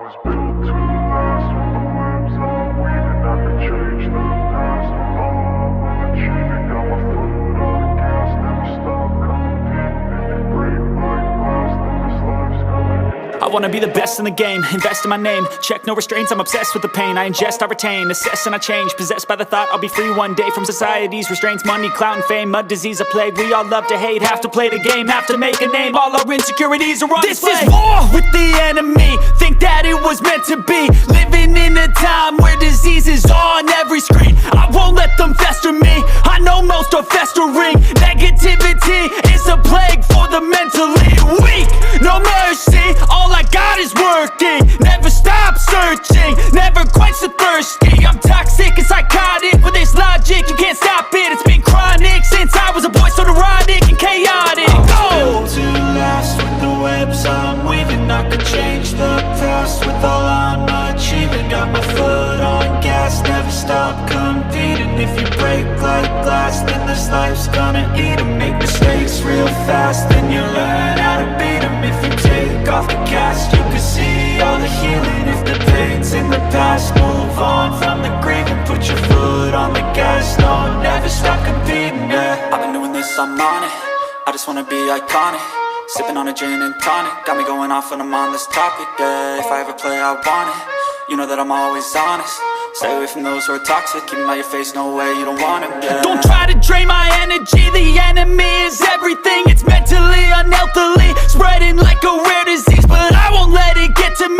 was built to last. With the webs I'm weaving, I could change the past. With all I'm achieving, got my foot on the gas. Never stop competing. If you break like glass, then this life's gonna end. I wanna be the best in the game, invest in my name. Check no restraints, I'm obsessed with the pain. I ingest, I retain, assess and I change. Possessed by the thought I'll be free one day from society's restraints. Money, clout and fame, mud, disease, a plague. We all love to hate, have to play the game, have to make a name. All our insecurities are on display. This is war with the enemy, think that it was meant to be. Living in a time where disease is on every screen. I won't let them fester me, I know most are festering. Negativity is a plague for the mentally weak. No mercy, all I got is working. Never stop searching, never quench the thirsty. I'm toxic and psychotic, with this logic you can't stop it. It's been chronic since I was a boy, so neurotic and chaotic. Built to last. With the webs I'm weaving, I could change the past. With all I'm achieving, got my foot on gas. Never stop competing. If you break like glass, then this life's gonna eat 'em. Make mistakes real fast, then you learn how to beat 'em. If you take off the cast, you can see all the healing. If the pain's in the past, move on from the grave and put your foot on the gas. No, never stop competing, yeah. I've been doing this, I'm on it. I just wanna be iconic. Sipping on a gin and tonic, got me going off when I'm on this topic, yeah. If I ever play, I want it. You know that I'm always honest. Stay away from those who are toxic. Keep them out your face, no way, you don't want them, yeah. Don't try to drain my energy, the enemy is everything. It's mentally, unhealthily, spreading like a rare disease. But I won't let it get to me.